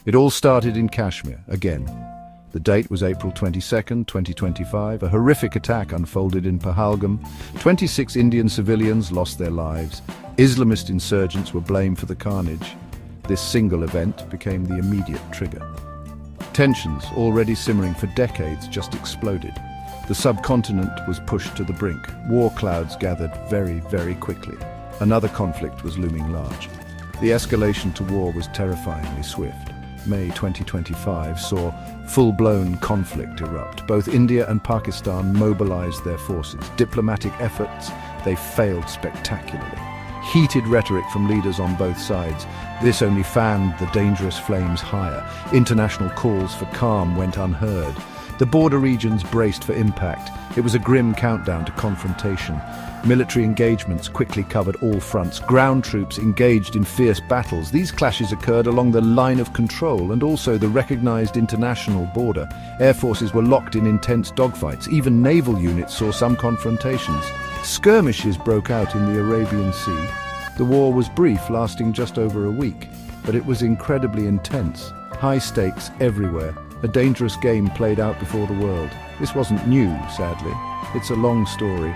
It all started in Kashmir, again. The date was April 22nd, 2025. A horrific attack unfolded in Pahalgam. 26 Indian civilians lost their lives. Islamist insurgents were blamed for the carnage. This single event became the immediate trigger. Tensions, already simmering for decades, just exploded. The subcontinent was pushed to the brink. War clouds gathered very, very quickly. Another conflict was looming large. The escalation to war was terrifyingly swift. May 2025 saw full-blown conflict erupt. Both India and Pakistan mobilized their forces. Diplomatic efforts, they failed spectacularly. Heated rhetoric from leaders on both sides. This only fanned the dangerous flames higher. International calls for calm went unheard. The border regions braced for impact. It was a grim countdown to confrontation. Military engagements quickly covered all fronts. Ground troops engaged in fierce battles. These clashes occurred along the line of control and also the recognized international border. Air forces were locked in intense dogfights. Even naval units saw some confrontations. Skirmishes broke out in the Arabian Sea. The war was brief, lasting just over a week, but it was incredibly intense. High stakes everywhere. A dangerous game played out before the world. This wasn't new, sadly. It's a long story.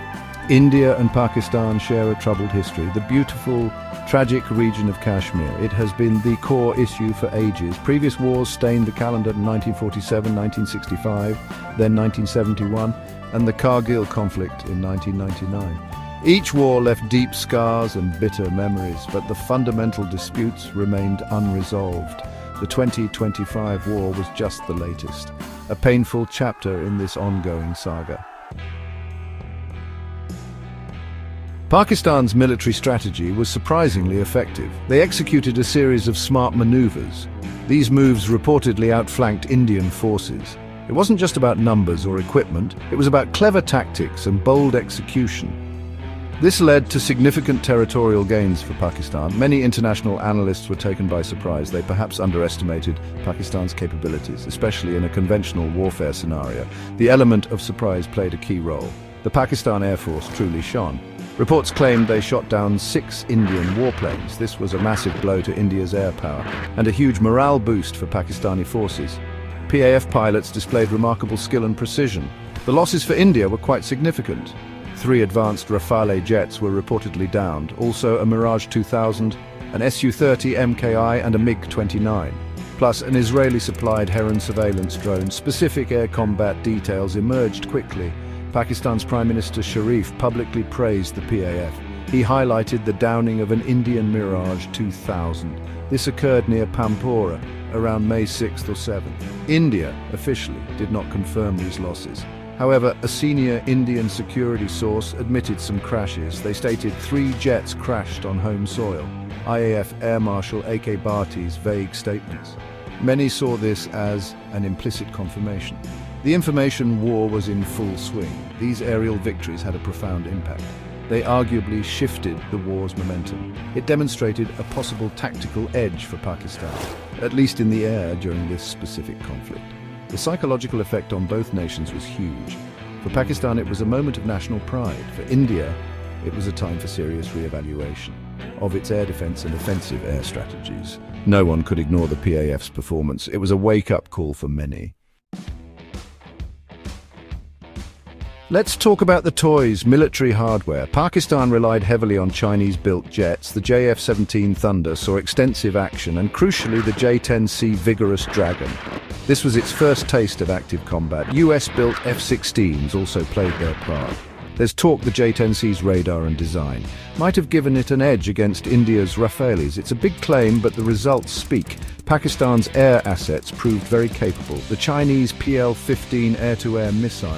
India and Pakistan share a troubled history. The beautiful, tragic region of Kashmir. It has been the core issue for ages. Previous wars stained the calendar in 1947, 1965, then 1971, and the Kargil conflict in 1999. Each war left deep scars and bitter memories, but the fundamental disputes remained unresolved. The 2025 war was just the latest, a painful chapter in this ongoing saga. Pakistan's military strategy was surprisingly effective. They executed a series of smart maneuvers. These moves reportedly outflanked Indian forces. It wasn't just about numbers or equipment, it was about clever tactics and bold execution. This led to significant territorial gains for Pakistan. Many international analysts were taken by surprise. They perhaps underestimated Pakistan's capabilities, especially in a conventional warfare scenario. The element of surprise played a key role. The Pakistan Air Force truly shone. Reports claimed they shot down 6 Indian warplanes. This was a massive blow to India's air power and a huge morale boost for Pakistani forces. PAF pilots displayed remarkable skill and precision. The losses for India were quite significant. 3 advanced Rafale jets were reportedly downed, also a Mirage 2000, an Su-30 MKI and a MiG-29, plus an Israeli-supplied Heron surveillance drone. Specific air combat details emerged quickly. Pakistan's Prime Minister Sharif publicly praised the PAF. He highlighted the downing of an Indian Mirage 2000. This occurred near Pampora, around May 6th or 7th. India, officially, did not confirm these losses. However, a senior Indian security source admitted some crashes. They stated 3 jets crashed on home soil. IAF Air Marshal A.K. Bharti's vague statements. Many saw this as an implicit confirmation. The information war was in full swing. These aerial victories had a profound impact. They arguably shifted the war's momentum. It demonstrated a possible tactical edge for Pakistan, at least in the air during this specific conflict. The psychological effect on both nations was huge. For Pakistan, it was a moment of national pride. For India, it was a time for serious re-evaluation of its air defense and offensive air strategies. No one could ignore the PAF's performance. It was a wake-up call for many. Let's talk about the toys, military hardware. Pakistan relied heavily on Chinese-built jets. The JF-17 Thunder saw extensive action, and crucially the J-10C Vigorous Dragon. This was its first taste of active combat. US-built F-16s also played their part. There's talk the J-10C's radar and design might have given it an edge against India's Rafales. It's a big claim, but the results speak. Pakistan's air assets proved very capable. The Chinese PL-15 air-to-air missile.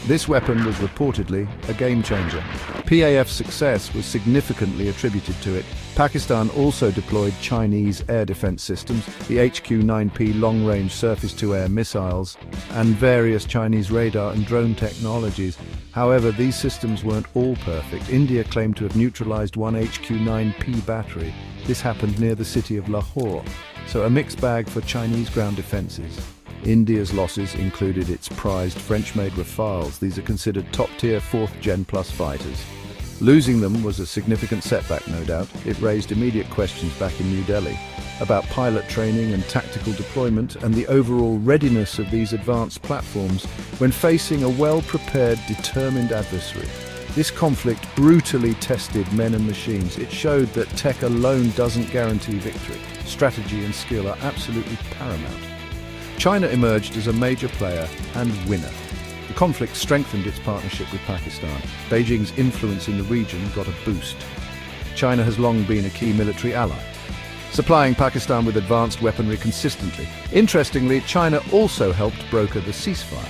This weapon was reportedly a game-changer. PAF's success was significantly attributed to it. Pakistan also deployed Chinese air defense systems, the HQ-9P long-range surface-to-air missiles, and various Chinese radar and drone technologies. However, these systems weren't all perfect. India claimed to have neutralized one HQ-9P battery. This happened near the city of Lahore, so a mixed bag for Chinese ground defenses. India's losses included its prized French-made Rafales. These are considered top-tier 4th Gen Plus fighters. Losing them was a significant setback, no doubt. It raised immediate questions back in New Delhi about pilot training and tactical deployment and the overall readiness of these advanced platforms when facing a well-prepared, determined adversary. This conflict brutally tested men and machines. It showed that tech alone doesn't guarantee victory. Strategy and skill are absolutely paramount. China emerged as a major player and winner. The conflict strengthened its partnership with Pakistan. Beijing's influence in the region got a boost. China has long been a key military ally, supplying Pakistan with advanced weaponry consistently. Interestingly, China also helped broker the ceasefire.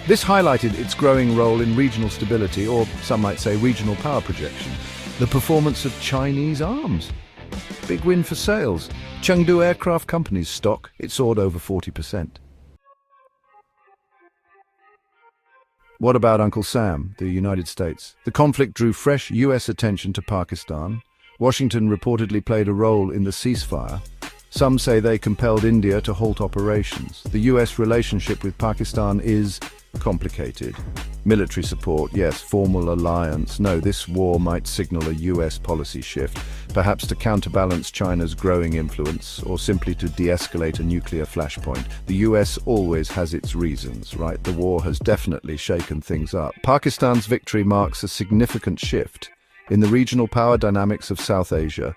This highlighted its growing role in regional stability, or some might say regional power projection. The performance of Chinese arms. Big win for sales. Chengdu Aircraft Company's stock, it soared over 40%. What about Uncle Sam, the United States? The conflict drew fresh US attention to Pakistan. Washington reportedly played a role in the ceasefire. Some say they compelled India to halt operations. The US relationship with Pakistan is complicated. Military support, yes. Formal alliance, no. This war might signal a US policy shift, perhaps to counterbalance China's growing influence, or simply to de-escalate a nuclear flashpoint. The US always has its reasons, right? The war has definitely shaken things up. Pakistan's victory marks a significant shift in the regional power dynamics of South Asia.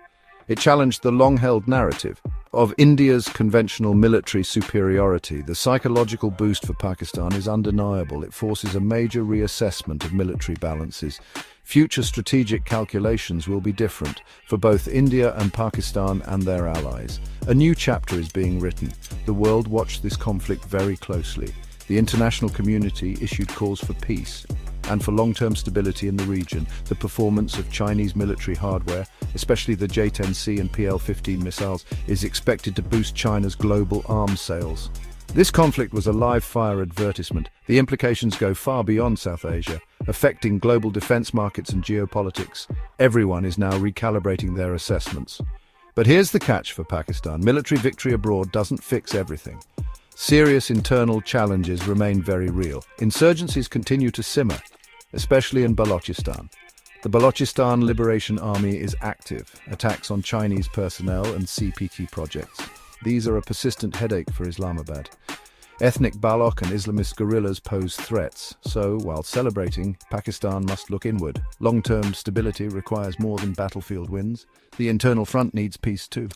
It challenged the long-held narrative of India's conventional military superiority. The psychological boost for Pakistan is undeniable. It forces a major reassessment of military balances. Future strategic calculations will be different for both India and Pakistan and their allies. A new chapter is being written. The world watched this conflict very closely. The international community issued calls for peace and for long-term stability in the region. The performance of Chinese military hardware, especially the J-10C and PL-15 missiles, is expected to boost China's global arms sales. This conflict was a live-fire advertisement. The implications go far beyond South Asia, affecting global defense markets and geopolitics. Everyone is now recalibrating their assessments. But here's the catch for Pakistan. Military victory abroad doesn't fix everything. Serious internal challenges remain very real. Insurgencies continue to simmer, especially in Balochistan. The Balochistan Liberation Army is active. Attacks on Chinese personnel and CPT projects. These are a persistent headache for Islamabad. Ethnic Baloch and Islamist guerrillas pose threats. So, while celebrating, Pakistan must look inward. Long-term stability requires more than battlefield wins. The internal front needs peace too.